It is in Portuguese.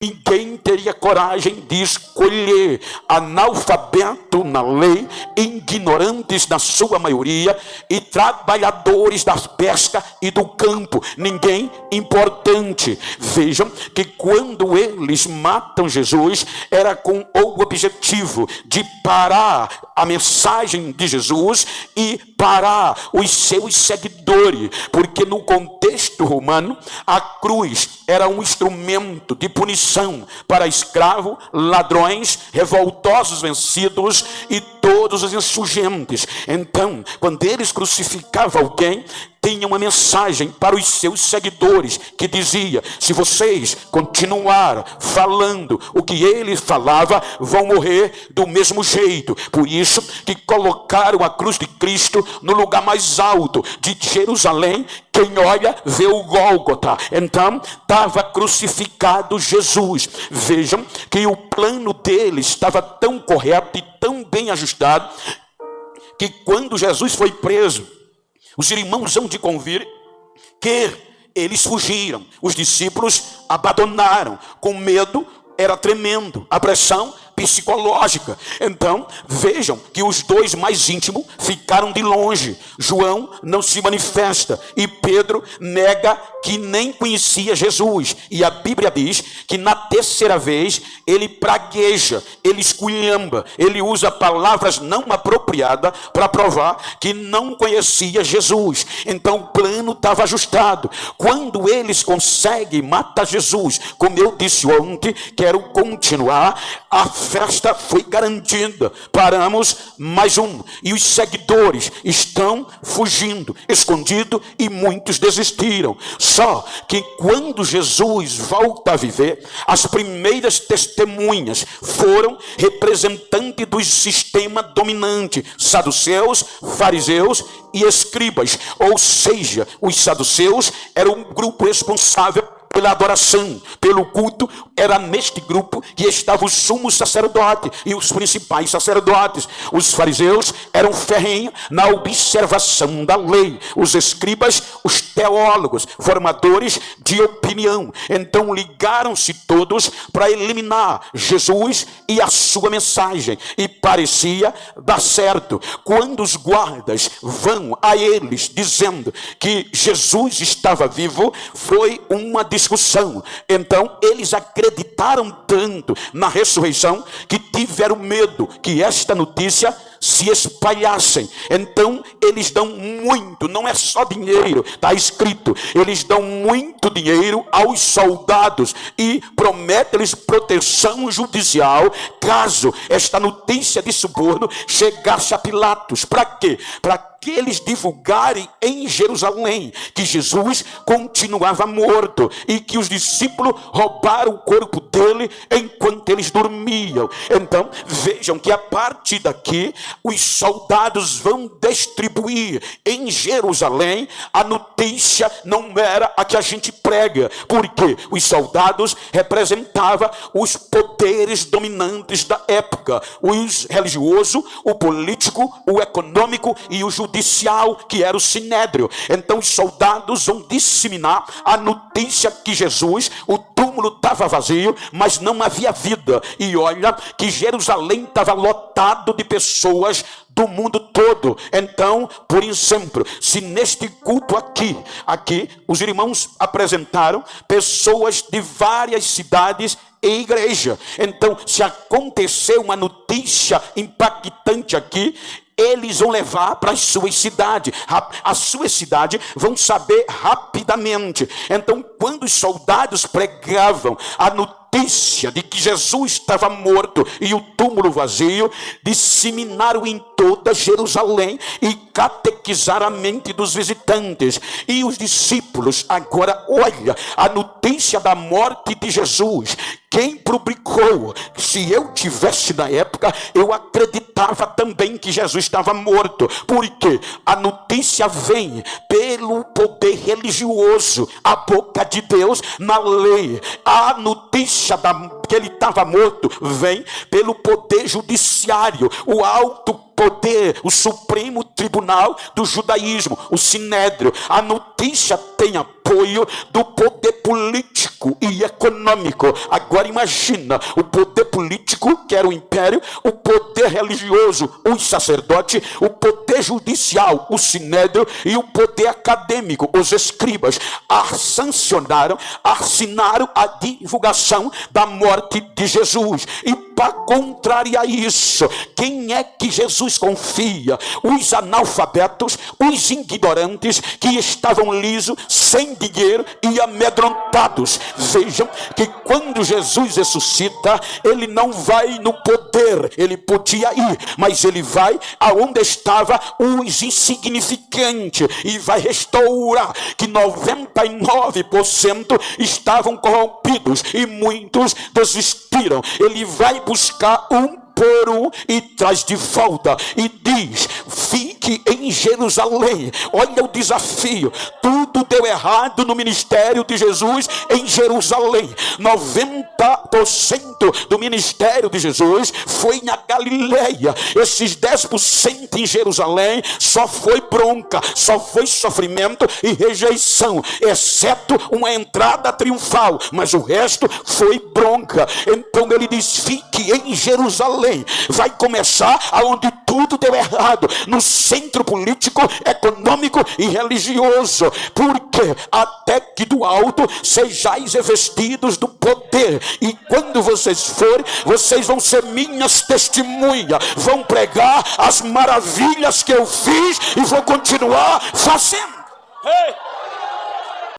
Ninguém teria coragem de escolher analfabeto na lei, ignorantes na sua maioria, e trabalhadores da pesca e do campo. Ninguém importante. Vejam que quando eles matam Jesus, era com o objetivo de parar a mensagem de Jesus e parar os seus seguidores, porque no contexto romano, a cruz era um instrumento de punição para escravos, ladrões, revoltosos vencidos e todos os insurgentes. Então, quando eles crucificavam alguém, tinha uma mensagem para os seus seguidores que dizia: se vocês continuar falando o que ele falava, vão morrer do mesmo jeito. Por isso que colocaram a cruz de Cristo no lugar mais alto de Jerusalém. Quem olha vê o Gólgota. Então estava crucificado Jesus. Vejam que o plano deles estava tão correto e tão bem ajustado, que quando Jesus foi preso, os irmãos hão de convir que eles fugiram. Os discípulos abandonaram. Com medo, era tremendo. A pressão psicológica. Então, vejam que os dois mais íntimos ficaram de longe. João não se manifesta e Pedro nega que nem conhecia Jesus. E a Bíblia diz que na terceira vez ele pragueja, ele esculhamba, ele usa palavras não apropriadas para provar que não conhecia Jesus. Então o plano estava ajustado. Quando eles conseguem matar Jesus, como eu disse ontem, quero continuar, a festa foi garantida. Paramos mais um. E os seguidores estão fugindo, escondidos, e muitos desistiram. Só que quando Jesus volta a viver, as primeiras testemunhas foram representantes do sistema dominante, saduceus, fariseus e escribas. Ou seja, os saduceus eram um grupo responsável pela adoração, pelo culto. Era neste grupo que estava o sumo sacerdote e os principais sacerdotes. Os fariseus eram ferrenhos na observação da lei. Os escribas, os teólogos, formadores de opinião. Então ligaram-se todos para eliminar Jesus e a sua mensagem. E parecia dar certo. Quando os guardas vão a eles dizendo que Jesus estava vivo, foi uma discussão. Então eles acreditaram tanto na ressurreição que tiveram medo que esta notícia se espalhassem. Então eles dão muito, não é só dinheiro, está escrito, eles dão muito dinheiro aos soldados e prometem-lhes proteção judicial caso esta notícia de suborno chegasse a Pilatos. Para quê? Para que eles divulgarem em Jerusalém que Jesus continuava morto e que os discípulos roubaram o corpo dele enquanto eles dormiam. Então vejam que a partir daqui os soldados vão distribuir em Jerusalém a notícia. Não era a que a gente prega, porque os soldados representavam os poderes dominantes da época, os religioso, o político, o econômico e o judicial, que era o sinédrio. Então os soldados vão disseminar a notícia que Jesus, o túmulo estava vazio, mas não havia vida. E olha que Jerusalém estava lotado de pessoas do mundo todo. Então, por exemplo, se neste culto aqui os irmãos apresentaram pessoas de várias cidades e igreja. Então, se acontecer uma notícia impactante aqui, eles vão levar para as suas cidades. As suas cidades vão saber rapidamente. Então, quando os soldados pregavam a notícia de que Jesus estava morto e o túmulo vazio, disseminaram em toda Jerusalém e catequizaram a mente dos visitantes. E os discípulos, agora olha, a notícia da morte de Jesus, quem publicou? Se eu tivesse na época, eu acreditava também que Jesus estava morto. Porque a notícia vem pelo poder religioso, a boca de Deus na lei. A notícia que ele estava morto vem pelo poder judiciário, o alto poder, o Supremo Tribunal do Judaísmo, o Sinédrio. A notícia tem apoio do poder político e econômico. Agora imagina o poder político, que era o império, o poder religioso, os sacerdotes, o poder judicial, o Sinédrio, e o poder acadêmico, os escribas, sancionaram, assinaram a divulgação da morte de Jesus. E para contrariar isso, quem é que Jesus confia? Os analfabetos, os ignorantes que estavam lisos, sem dinheiro e amedrontados. Vejam que quando Jesus ressuscita, ele não vai no poder, ele podia ir, mas ele vai aonde estava os insignificantes e vai restaurar que 99% estavam corrompidos e muitos desistiram. Ele vai buscar um por um e traz de volta e diz: fique em Jerusalém. Olha o desafio. Tudo deu errado no ministério de Jesus em Jerusalém. 90% do ministério de Jesus foi na Galileia. Esses 10% em Jerusalém só foi bronca, só foi sofrimento e rejeição, exceto uma entrada triunfal, mas o resto foi bronca. Então ele diz: fique em Jerusalém. Vai começar aonde tudo deu errado, no centro político, econômico e religioso. Porque até que do alto sejais revestidos do poder. E quando vocês forem, vocês vão ser minhas testemunhas, vão pregar as maravilhas que eu fiz e vou continuar fazendo. Hey!